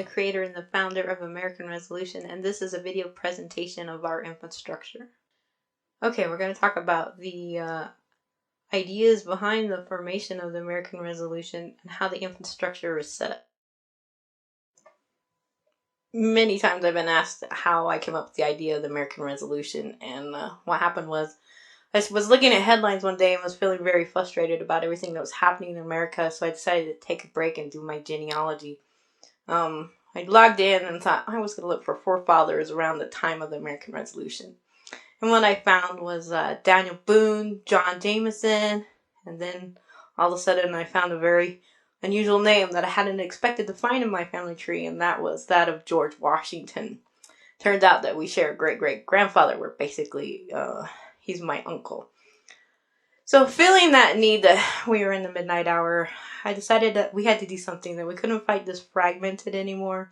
creator and the founder of American Resolution, and this is a video presentation of our infrastructure. Okay, we're going to talk about the ideas behind the formation of the American Resolution and how the infrastructure is set up. Many times I've been asked how I came up with the idea of the American Resolution, and what happened was I was looking at headlines one day and was feeling very frustrated about everything that was happening in America, so I decided to take a break and do my genealogy. I logged in and thought I was going to look for forefathers around the time of the American Resolution. And what I found was Daniel Boone, John Jameson, and then all of a sudden I found a very unusual name that I hadn't expected to find in my family tree, and that was that of George Washington. Turns out that we share a great-great-grandfather. We're basically, he's my uncle. So feeling that need that we were in the midnight hour, I decided that we had to do something, that we couldn't fight this fragmented anymore,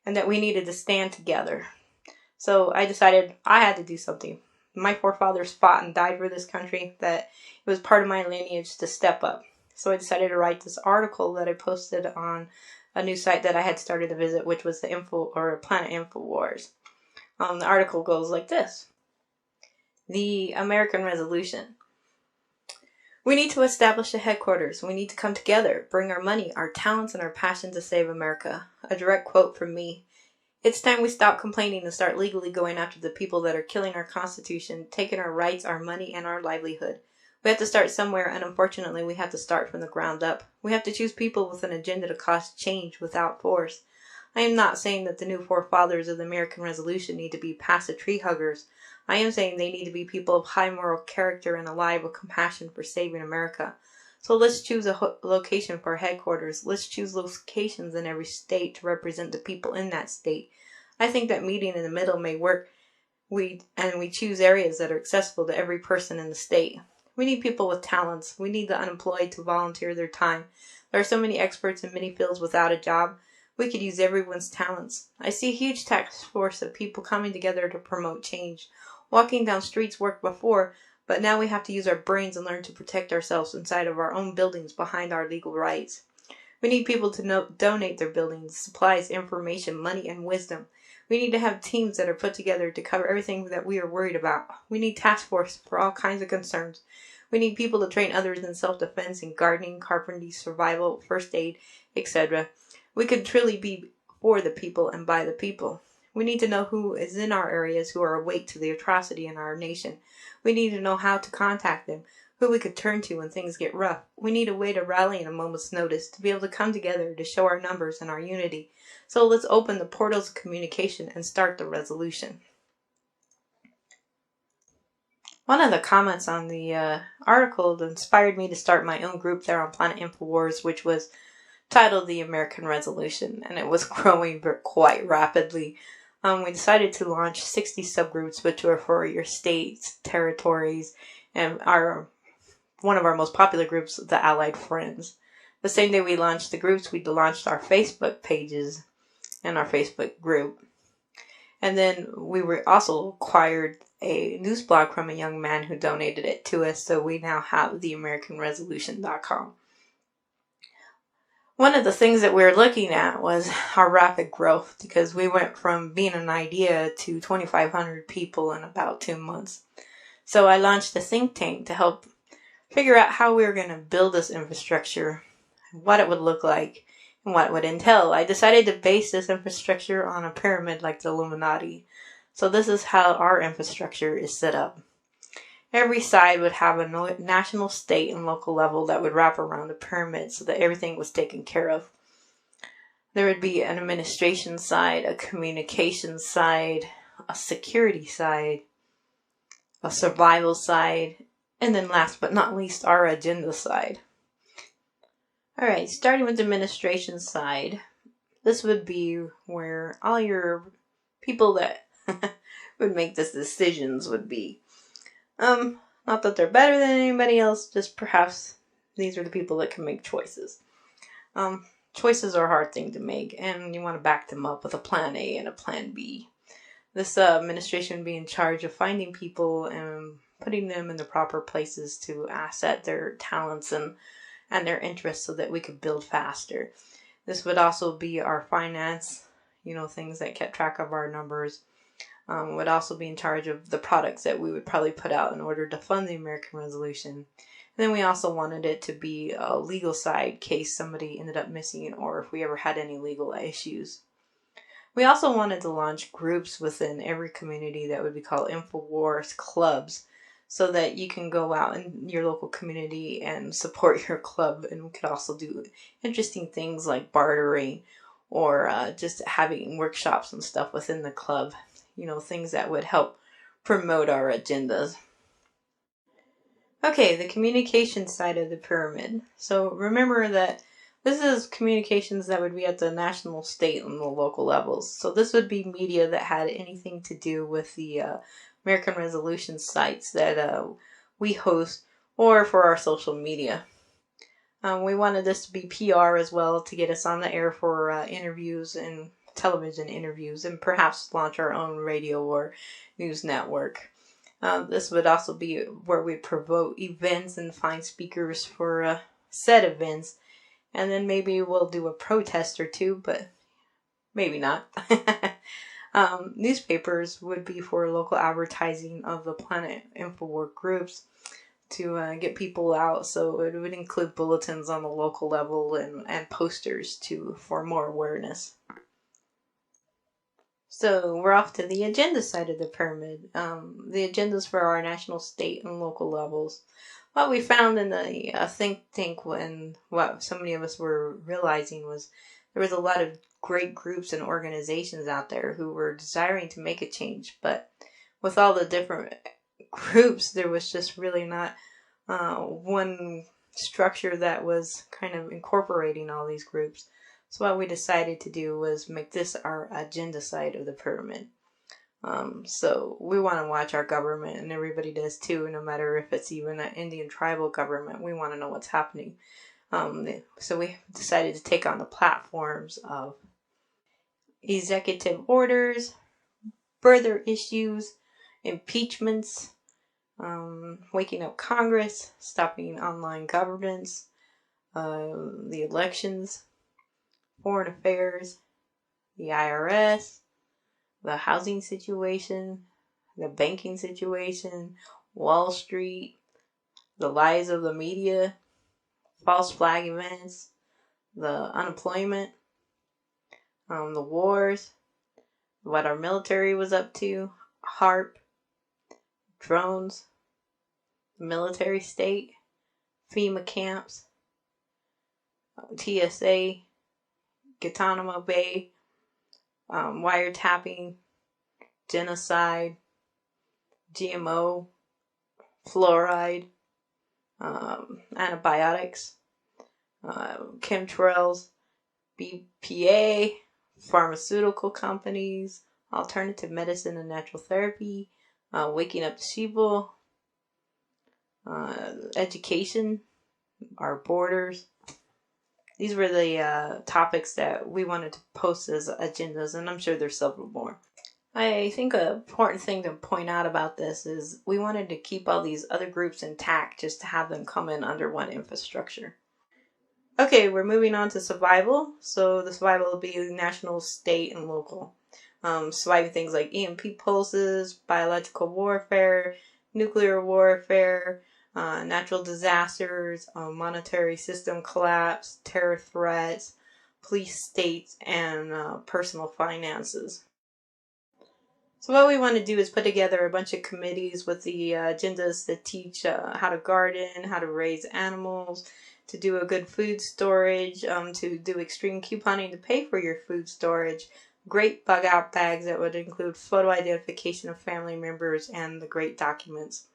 and that we needed to stand together. So I decided I had to do something. My forefathers fought and died for this country, that it was part of my lineage to step up. So I decided to write this article that I posted on a new site that I had started to visit, which was the Planet Infowars. The article goes like this. The American Resolution. We need to establish a headquarters. We need to come together, bring our money, our talents, and our passion to save America. A direct quote from me. It's time we stop complaining and start legally going after the people that are killing our Constitution, taking our rights, our money, and our livelihood. We have to start somewhere, and unfortunately, we have to start from the ground up. We have to choose people with an agenda to cause change without force. I am not saying that the new forefathers of the American Resolution need to be passive tree huggers. I am saying they need to be people of high moral character and alive with compassion for saving America. So let's choose a location for headquarters. Let's choose locations in every state to represent the people in that state. I think that meeting in the middle may work. We choose areas that are accessible to every person in the state. We need people with talents. We need the unemployed to volunteer their time. There are so many experts in many fields without a job. We could use everyone's talents. I see a huge task force of people coming together to promote change. Walking down streets worked before, but now we have to use our brains and learn to protect ourselves inside of our own buildings behind our legal rights. We need people to donate their buildings, supplies, information, money, and wisdom. We need to have teams that are put together to cover everything that we are worried about. We need task force for all kinds of concerns. We need people to train others in self-defense, in gardening, carpentry, survival, first aid, etc. We could truly be for the people and by the people. We need to know who is in our areas who are awake to the atrocity in our nation. We need to know how to contact them, who we could turn to when things get rough. We need a way to rally in a moment's notice, to be able to come together, to show our numbers and our unity. So let's open the portals of communication and start the resolution. One of the comments on the article inspired me to start my own group there on Planet Infowars, which was titled The American Resolution, and it was growing quite rapidly. We decided to launch 60 subgroups, which were for your states, territories, and one of our most popular groups, the Allied Friends. The same day we launched the groups, we launched our Facebook pages and our Facebook group. And then we were also acquired a news blog from a young man who donated it to us, so we now have theamericanresolution.com. One of the things that we were looking at was our rapid growth, because we went from being an idea to 2,500 people in about 2 months. So I launched a think tank to help figure out how we were going to build this infrastructure, what it would look like, and what it would entail. I decided to base this infrastructure on a pyramid like the Illuminati. So this is how our infrastructure is set up. Every side would have a national, state, and local level that would wrap around the pyramid so that everything was taken care of. There would be an administration side, a communications side, a security side, a survival side, and then last but not least, our agenda side. Alright, starting with the administration side, this would be where all your people that would make these decisions would be. Not that they're better than anybody else, just perhaps these are the people that can make choices. Choices are a hard thing to make, and you want to back them up with a plan A and a plan B. This administration would be in charge of finding people and putting them in the proper places to asset their talents and their interests so that we could build faster. This would also be our finance, things that kept track of our numbers. Would also be in charge of the products that we would probably put out in order to fund the American Resolution. And then we also wanted it to be a legal side in case somebody ended up missing or if we ever had any legal issues. We also wanted to launch groups within every community that would be called InfoWars clubs, so that you can go out in your local community and support your club. And we could also do interesting things like bartering or just having workshops and stuff within the club. Things that would help promote our agendas. Okay, the communication side of the pyramid. So remember that this is communications that would be at the national, state, and the local levels. So this would be media that had anything to do with the American Resolution sites that we host or for our social media. We wanted this to be PR as well to get us on the air for interviews and television interviews and perhaps launch our own radio or news network. This would also be where we promote events and find speakers for said events. And then maybe we'll do a protest or two, but maybe not. Newspapers would be for local advertising of the Planet InfoWar groups to get people out. So it would include bulletins on the local level and posters for more awareness. So we're off to the agenda side of the pyramid. The agendas for our national, state, and local levels. What we found in the think tank when what so many of us were realizing was there was a lot of great groups and organizations out there who were desiring to make a change. But with all the different groups, there was just really not one structure that was kind of incorporating all these groups. So what we decided to do was make this our agenda side of the pyramid. So we want to watch our government, and everybody does too, no matter if it's even an Indian tribal government. We want to know what's happening. So we decided to take on the platforms of executive orders, further issues, impeachments, waking up Congress, stopping online governance, the elections, foreign affairs, the IRS, the housing situation, the banking situation, Wall Street, the lies of the media, false flag events, the unemployment, the wars, what our military was up to, HARP, drones, the military state, FEMA camps, TSA, Guantanamo Bay, wiretapping, genocide, GMO, fluoride, antibiotics, chemtrails, BPA, pharmaceutical companies, alternative medicine and natural therapy, waking up the sheeple, education, our borders. These were the topics that we wanted to post as agendas, and I'm sure there's several more. I think an important thing to point out about this is we wanted to keep all these other groups intact just to have them come in under one infrastructure. Okay, we're moving on to survival. So the survival will be national, state, and local. Surviving things like EMP pulses, biological warfare, nuclear warfare, natural disasters, monetary system collapse, terror threats, police states, and personal finances. So what we want to do is put together a bunch of committees with the agendas to teach how to garden, how to raise animals, to do a good food storage, to do extreme couponing to pay for your food storage, great bug out bags that would include photo identification of family members and the great documents.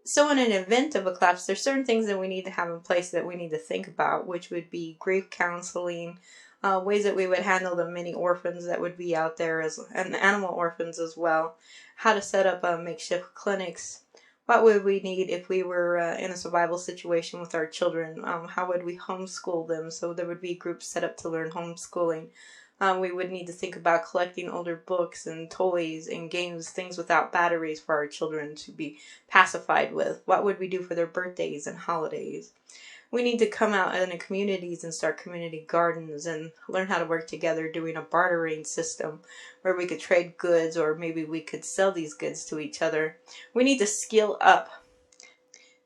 So in an event of a collapse, there's certain things that we need to have in place that we need to think about, which would be grief counseling, ways that we would handle the many orphans that would be out there, and animal orphans as well, how to set up makeshift clinics, what would we need if we were in a survival situation with our children, how would we homeschool them, so there would be groups set up to learn homeschooling. We would need to think about collecting older books and toys and games, things without batteries for our children to be pacified with. What would we do for their birthdays and holidays? We need to come out in the communities and start community gardens and learn how to work together, doing a bartering system where we could trade goods, or maybe we could sell these goods to each other. We need to skill up.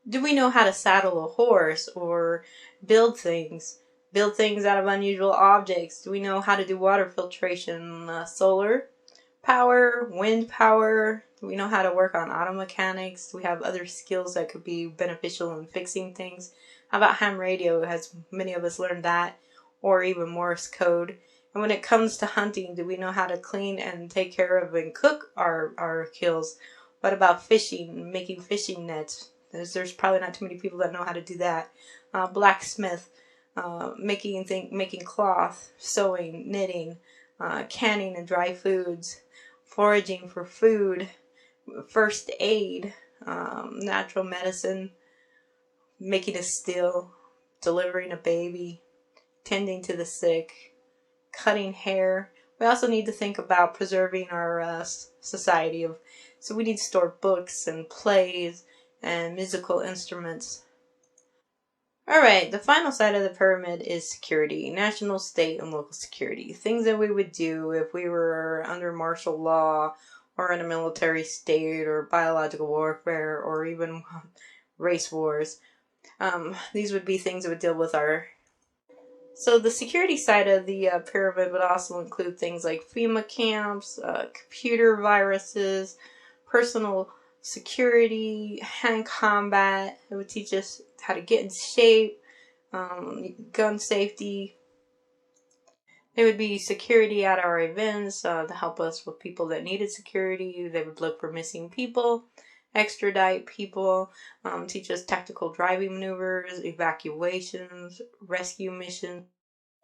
Do we know how to saddle a horse or build things? Build things out of unusual objects? Do we know how to do water filtration, solar power, wind power? Do we know how to work on auto mechanics? Do we have other skills that could be beneficial in fixing things? How about ham radio? Has many of us learned that? Or even Morse code? And when it comes to hunting, do we know how to clean and take care of and cook our kills? What about fishing, making fishing nets? There's probably not too many people that know how to do that. Blacksmith, making cloth, sewing, knitting, canning and dry foods, foraging for food, first aid, natural medicine, making a still, delivering a baby, tending to the sick, cutting hair. We also need to think about preserving our society. So we need to store books and plays and musical instruments. Alright, the final side of the pyramid is security. National, state, and local security. Things that we would do if we were under martial law, or in a military state, or biological warfare, or even race wars. These would be things that would deal with our... So the security side of the pyramid would also include things like FEMA camps, computer viruses, personal security, hand combat. It would teach us how to get in shape, gun safety. There would be security at our events to help us with people that needed security. They would look for missing people, extradite people, teach us tactical driving maneuvers, evacuations, rescue missions.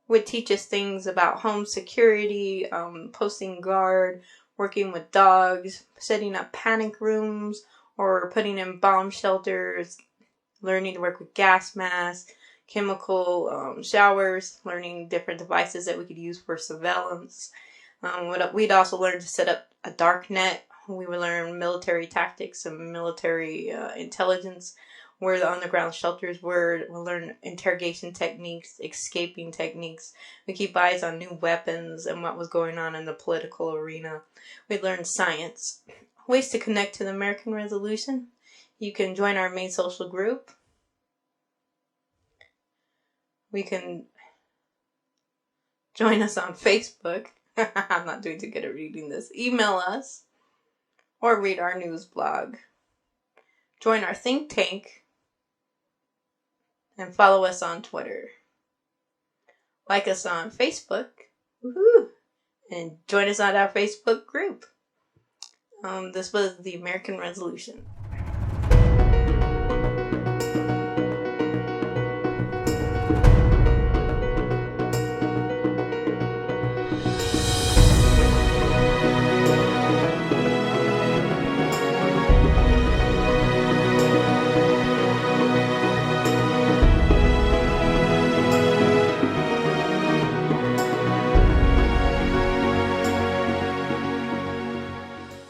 Would teach us things about home security, posting guard, working with dogs, setting up panic rooms, or putting in bomb shelters, learning to work with gas masks, chemical showers, learning different devices that we could use for surveillance. We'd also learn to set up a dark net. We would learn military tactics and military intelligence, where the underground shelters were. We'll learn interrogation techniques, escaping techniques. We keep eyes on new weapons and what was going on in the political arena. We'd learn science. Ways to connect to the American Resolution. You can join our main social group. We can join us on Facebook. I'm not doing too good at reading this. Email us. Or read our news blog. Join our think tank. And follow us on Twitter. Like us on Facebook. Woohoo! And join us on our Facebook group. This was the American Resolution.